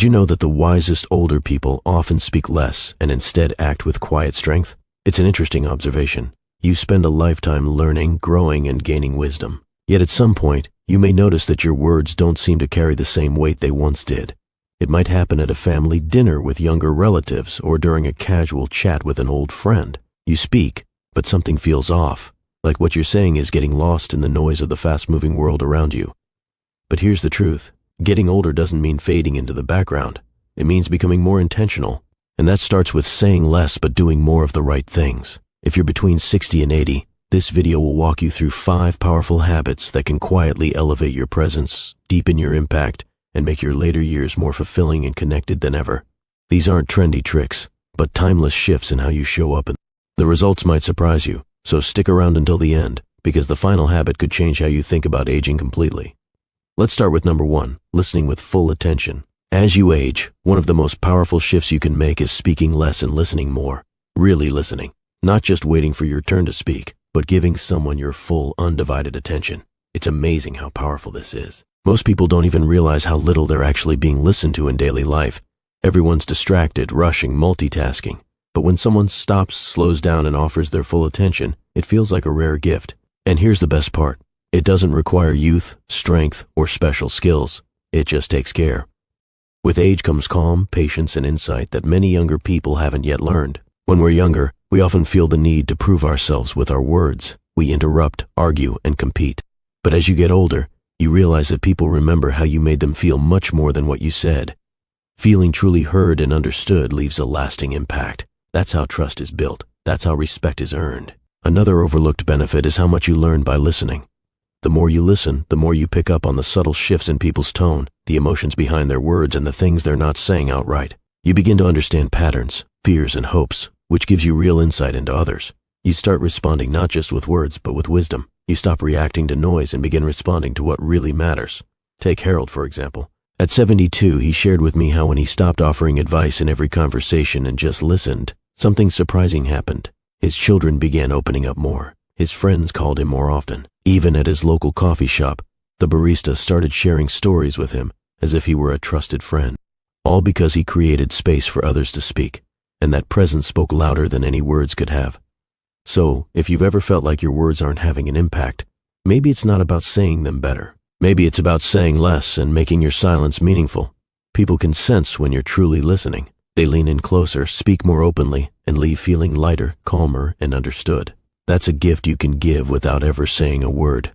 you know that the wisest older people often speak less and instead act with quiet strength? It's an interesting observation. You spend a lifetime learning, growing, and gaining wisdom. Yet at some point, you may notice that your words don't seem to carry the same weight they once did. It might happen at a family dinner with younger relatives or during a casual chat with an old friend. You speak, but something feels off, like what you're saying is getting lost in the noise of the fast-moving world around you. But here's the truth. Getting older doesn't mean fading into the background. It means becoming more intentional. And that starts with saying less but doing more of the right things. If you're between 60 and 80, this video will walk you through 5 powerful habits that can quietly elevate your presence, deepen your impact, and make your later years more fulfilling and connected than ever. These aren't trendy tricks, but timeless shifts in how you show up. And the results might surprise you, so stick around until the end, because the final habit could change how you think about aging completely. Let's start with number 1, listening with full attention. As you age, one of the most powerful shifts you can make is speaking less and listening more. Really listening. Not just waiting for your turn to speak, but giving someone your full, undivided attention. It's amazing how powerful this is. Most people don't even realize how little they're actually being listened to in daily life. Everyone's distracted, rushing, multitasking. But when someone stops, slows down, and offers their full attention, it feels like a rare gift. And here's the best part. It doesn't require youth, strength, or special skills. It just takes care. With age comes calm, patience, and insight that many younger people haven't yet learned. When we're younger, we often feel the need to prove ourselves with our words. We interrupt, argue, and compete. But as you get older, you realize that people remember how you made them feel much more than what you said. Feeling truly heard and understood leaves a lasting impact. That's how trust is built. That's how respect is earned. Another overlooked benefit is how much you learn by listening. The more you listen, the more you pick up on the subtle shifts in people's tone, the emotions behind their words, and the things they're not saying outright. You begin to understand patterns, fears, and hopes, which gives you real insight into others. You start responding not just with words, but with wisdom. You stop reacting to noise and begin responding to what really matters. Take Harold, for example. At 72, he shared with me how when he stopped offering advice in every conversation and just listened, something surprising happened. His children began opening up more. His friends called him more often. Even at his local coffee shop, the barista started sharing stories with him as if he were a trusted friend. All because he created space for others to speak, and that presence spoke louder than any words could have. So, if you've ever felt like your words aren't having an impact, maybe it's not about saying them better. Maybe it's about saying less and making your silence meaningful. People can sense when you're truly listening. They lean in closer, speak more openly, and leave feeling lighter, calmer, and understood. That's a gift you can give without ever saying a word.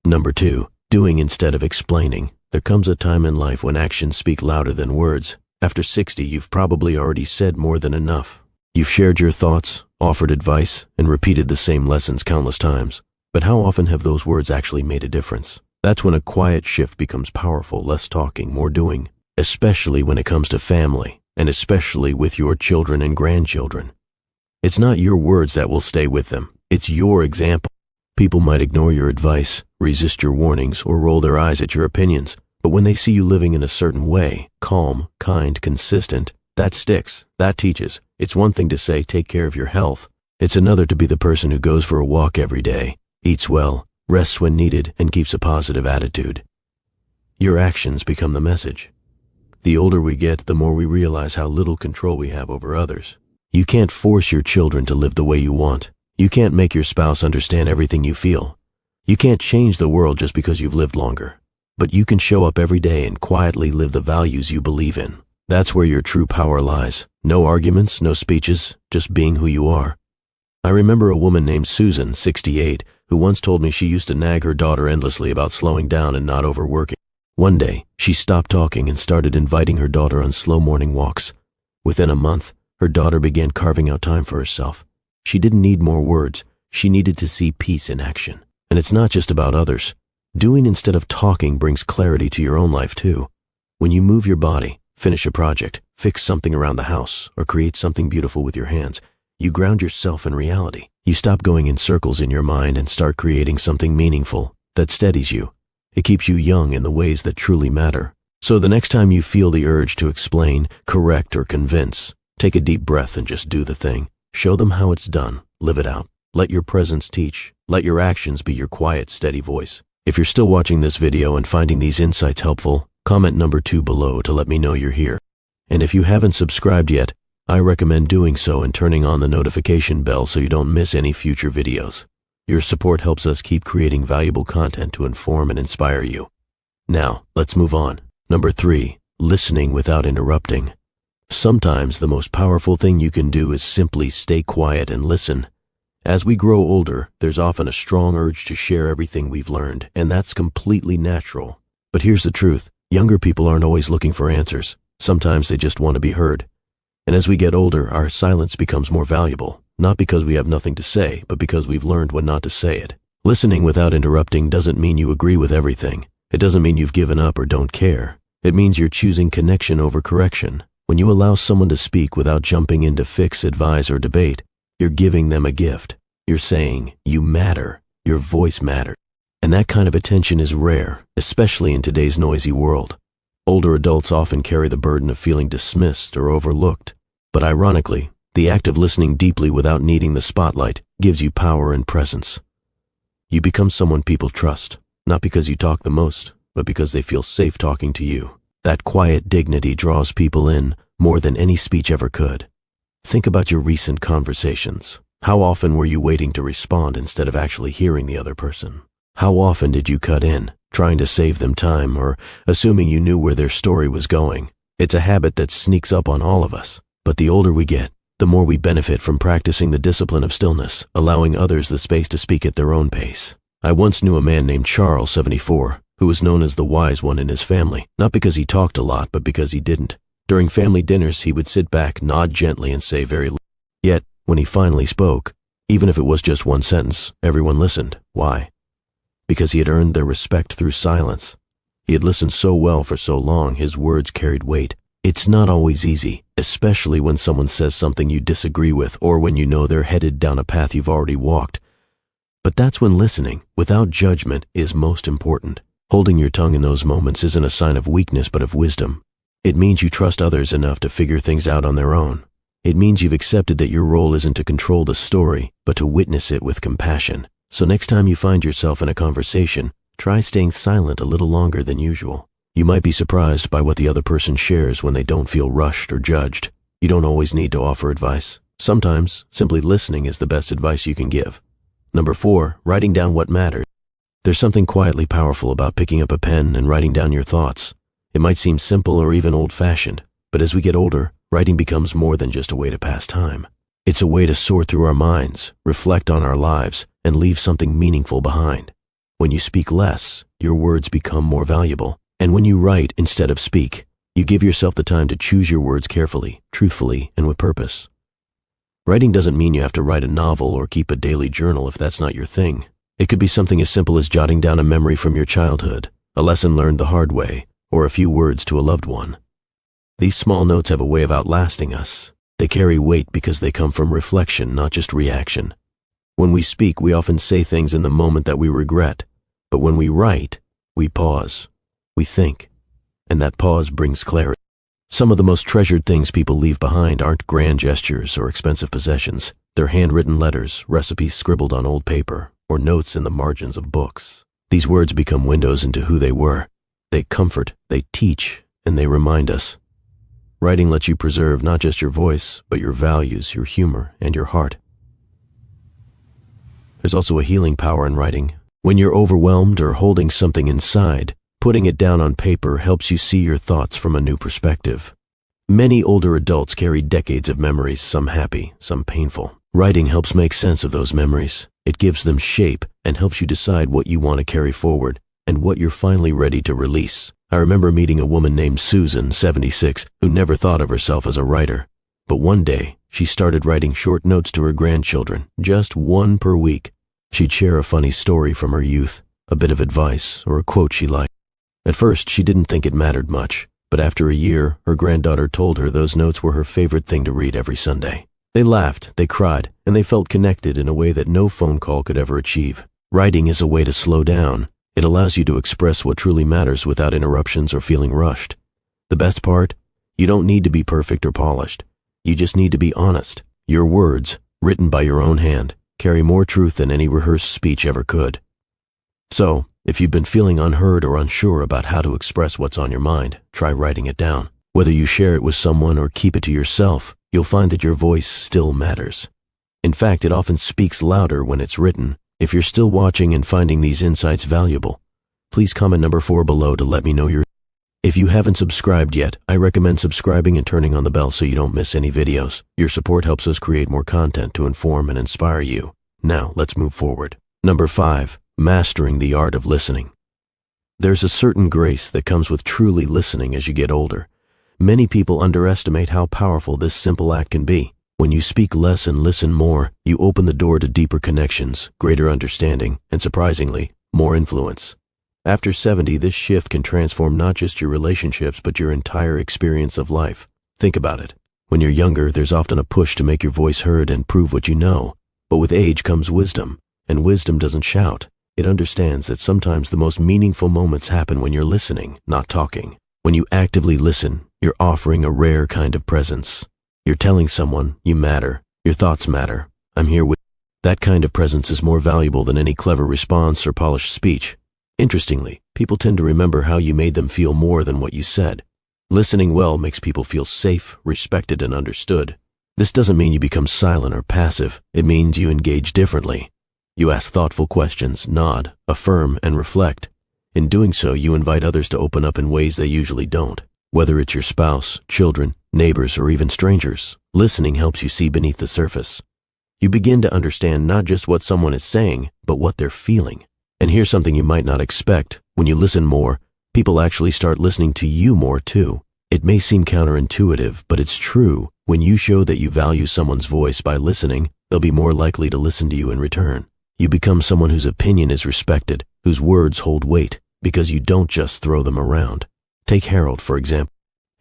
Number 2, doing instead of explaining. There comes a time in life when actions speak louder than words. After 60, you've probably already said more than enough. You've shared your thoughts, offered advice, and repeated the same lessons countless times. But how often have those words actually made a difference? That's when a quiet shift becomes powerful, less talking, more doing. Especially when it comes to family, and especially with your children and grandchildren. It's not your words that will stay with them. It's your example. People might ignore your advice, resist your warnings, or roll their eyes at your opinions. But when they see you living in a certain way, calm, kind, consistent, that sticks, that teaches. It's one thing to say, take care of your health. It's another to be the person who goes for a walk every day, eats well, rests when needed, and keeps a positive attitude. Your actions become the message. The older we get, the more we realize how little control we have over others. You can't force your children to live the way you want. You can't make your spouse understand everything you feel. You can't change the world just because you've lived longer. But you can show up every day and quietly live the values you believe in. That's where your true power lies. No arguments, no speeches, just being who you are. I remember a woman named Susan, 68, who once told me she used to nag her daughter endlessly about slowing down and not overworking. One day, she stopped talking and started inviting her daughter on slow morning walks. Within a month, her daughter began carving out time for herself. She didn't need more words. She needed to see peace in action. And it's not just about others. Doing instead of talking brings clarity to your own life too. When you move your body, finish a project, fix something around the house, or create something beautiful with your hands, you ground yourself in reality. You stop going in circles in your mind and start creating something meaningful that steadies you. It keeps you young in the ways that truly matter. So the next time you feel the urge to explain, correct, or convince, take a deep breath and just do the thing. Show them how it's done. Live it out. Let your presence teach. Let your actions be your quiet, steady voice. If you're still watching this video and finding these insights helpful, comment number 2 below to let me know you're here. And if you haven't subscribed yet, I recommend doing so and turning on the notification bell so you don't miss any future videos. Your support helps us keep creating valuable content to inform and inspire you. Now, let's move on. Number 3, listening without interrupting. Sometimes the most powerful thing you can do is simply stay quiet and listen. As we grow older, there's often a strong urge to share everything we've learned, and that's completely natural. But here's the truth. Younger people aren't always looking for answers. Sometimes they just want to be heard. And as we get older, our silence becomes more valuable, not because we have nothing to say, but because we've learned when not to say it. Listening without interrupting doesn't mean you agree with everything. It doesn't mean you've given up or don't care. It means you're choosing connection over correction. When you allow someone to speak without jumping in to fix, advise, or debate, you're giving them a gift. You're saying, you matter. Your voice matters. And that kind of attention is rare, especially in today's noisy world. Older adults often carry the burden of feeling dismissed or overlooked. But ironically, the act of listening deeply without needing the spotlight gives you power and presence. You become someone people trust, not because you talk the most, but because they feel safe talking to you. That quiet dignity draws people in more than any speech ever could. Think about your recent conversations. How often were you waiting to respond instead of actually hearing the other person? How often did you cut in, trying to save them time or assuming you knew where their story was going? It's a habit that sneaks up on all of us. But the older we get, the more we benefit from practicing the discipline of stillness, allowing others the space to speak at their own pace. I once knew a man named Charles, 74, who was known as the wise one in his family, not because he talked a lot, but because he didn't. During family dinners, he would sit back, nod gently, and say very little. Yet, when he finally spoke, even if it was just one sentence, everyone listened. Why? Because he had earned their respect through silence. He had listened so well for so long, his words carried weight. It's not always easy, especially when someone says something you disagree with or when you know they're headed down a path you've already walked. But that's when listening, without judgment, is most important. Holding your tongue in those moments isn't a sign of weakness but of wisdom. It means you trust others enough to figure things out on their own. It means you've accepted that your role isn't to control the story, but to witness it with compassion. So next time you find yourself in a conversation, try staying silent a little longer than usual. You might be surprised by what the other person shares when they don't feel rushed or judged. You don't always need to offer advice. Sometimes, simply listening is the best advice you can give. Number 4, writing down what matters. There's something quietly powerful about picking up a pen and writing down your thoughts. It might seem simple or even old-fashioned, but as we get older, writing becomes more than just a way to pass time. It's a way to sort through our minds, reflect on our lives, and leave something meaningful behind. When you speak less, your words become more valuable. And when you write instead of speak, you give yourself the time to choose your words carefully, truthfully, and with purpose. Writing doesn't mean you have to write a novel or keep a daily journal if that's not your thing. It could be something as simple as jotting down a memory from your childhood, a lesson learned the hard way, or a few words to a loved one. These small notes have a way of outlasting us. They carry weight because they come from reflection, not just reaction. When we speak, we often say things in the moment that we regret, but when we write, we pause. We think, and that pause brings clarity. Some of the most treasured things people leave behind aren't grand gestures or expensive possessions. They're handwritten letters, recipes scribbled on old paper, or notes in the margins of books. These words become windows into who they were. They comfort, they teach, and they remind us. Writing lets you preserve not just your voice, but your values, your humor, and your heart. There's also a healing power in writing. When you're overwhelmed or holding something inside, putting it down on paper helps you see your thoughts from a new perspective. Many older adults carry decades of memories, some happy, some painful. Writing helps make sense of those memories. It gives them shape and helps you decide what you want to carry forward and what you're finally ready to release. I remember meeting a woman named Susan, 76, who never thought of herself as a writer. But one day, she started writing short notes to her grandchildren, just one per week. She'd share a funny story from her youth, a bit of advice, or a quote she liked. At first, she didn't think it mattered much, but after a year, her granddaughter told her those notes were her favorite thing to read every Sunday. They laughed, they cried, and they felt connected in a way that no phone call could ever achieve. Writing is a way to slow down. It allows you to express what truly matters without interruptions or feeling rushed. The best part? You don't need to be perfect or polished. You just need to be honest. Your words, written by your own hand, carry more truth than any rehearsed speech ever could. So, if you've been feeling unheard or unsure about how to express what's on your mind, try writing it down. Whether you share it with someone or keep it to yourself, you'll find that your voice still matters. In fact, it often speaks louder when it's written. If you're still watching and finding these insights valuable, please comment number 4 below to let me know your. If you haven't subscribed yet, I recommend subscribing and turning on the bell so you don't miss any videos. Your support helps us create more content to inform and inspire you. Now, let's move forward. Number 5, mastering the art of listening. There's a certain grace that comes with truly listening as you get older. Many people underestimate how powerful this simple act can be. When you speak less and listen more, you open the door to deeper connections, greater understanding, and surprisingly, more influence. After 70, this shift can transform not just your relationships, but your entire experience of life. Think about it. When you're younger, there's often a push to make your voice heard and prove what you know. But with age comes wisdom, and wisdom doesn't shout. It understands that sometimes the most meaningful moments happen when you're listening, not talking. When you actively listen, you're offering a rare kind of presence. You're telling someone, you matter, your thoughts matter, I'm here with. That kind of presence is more valuable than any clever response or polished speech. Interestingly, people tend to remember how you made them feel more than what you said. Listening well makes people feel safe, respected, and understood. This doesn't mean you become silent or passive. It means you engage differently. You ask thoughtful questions, nod, affirm, and reflect. In doing so, you invite others to open up in ways they usually don't. Whether it's your spouse, children, neighbors, or even strangers, listening helps you see beneath the surface. You begin to understand not just what someone is saying, but what they're feeling. And here's something you might not expect. When you listen more, people actually start listening to you more too. It may seem counterintuitive, but it's true. When you show that you value someone's voice by listening, they'll be more likely to listen to you in return. You become someone whose opinion is respected, whose words hold weight, because you don't just throw them around. Take Harold, for example.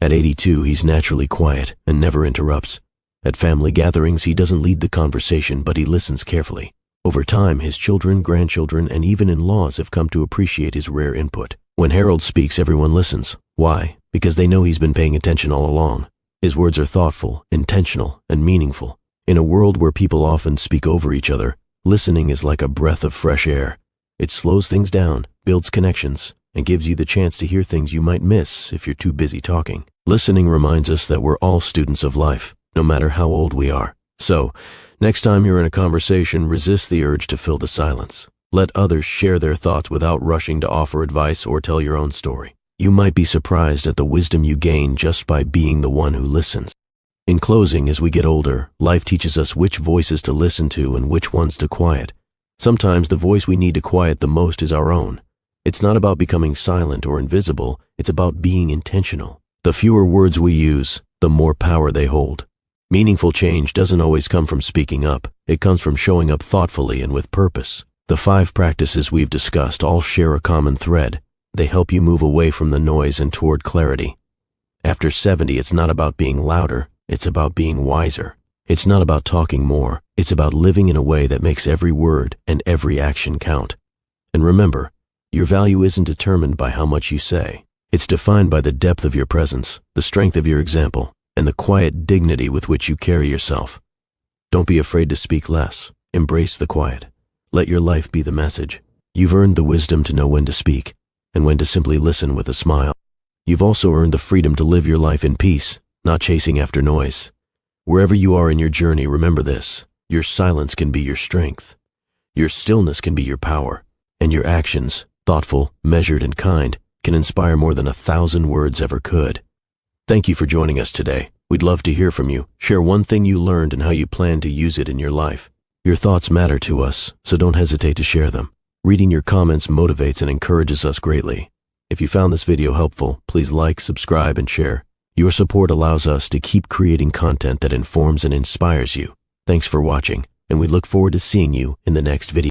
At 82, he's naturally quiet and never interrupts. At family gatherings, he doesn't lead the conversation, but he listens carefully. Over time, his children, grandchildren, and even in-laws have come to appreciate his rare input. When Harold speaks, everyone listens. Why? Because they know he's been paying attention all along. His words are thoughtful, intentional, and meaningful. In a world where people often speak over each other, listening is like a breath of fresh air. It slows things down, builds connections, and gives you the chance to hear things you might miss if you're too busy talking. Listening reminds us that we're all students of life, no matter how old we are. So, next time you're in a conversation, resist the urge to fill the silence. Let others share their thoughts without rushing to offer advice or tell your own story. You might be surprised at the wisdom you gain just by being the one who listens. In closing, as we get older, life teaches us which voices to listen to and which ones to quiet. Sometimes the voice we need to quiet the most is our own. It's not about becoming silent or invisible, it's about being intentional. The fewer words we use, the more power they hold. Meaningful change doesn't always come from speaking up. It comes from showing up thoughtfully and with purpose. The 5 practices we've discussed all share a common thread. They help you move away from the noise and toward clarity. After 70, it's not about being louder, it's about being wiser. It's not about talking more, it's about living in a way that makes every word and every action count. And remember, your value isn't determined by how much you say. It's defined by the depth of your presence, the strength of your example, and the quiet dignity with which you carry yourself. Don't be afraid to speak less. Embrace the quiet. Let your life be the message. You've earned the wisdom to know when to speak and when to simply listen with a smile. You've also earned the freedom to live your life in peace, not chasing after noise. Wherever you are in your journey, remember this. Your silence can be your strength. Your stillness can be your power. And your actions, thoughtful, measured, and kind, can inspire more than 1,000 words ever could. Thank you for joining us today. We'd love to hear from you. Share one thing you learned and how you plan to use it in your life. Your thoughts matter to us, so don't hesitate to share them. Reading your comments motivates and encourages us greatly. If you found this video helpful, please like, subscribe, and share. Your support allows us to keep creating content that informs and inspires you. Thanks for watching, and we look forward to seeing you in the next video.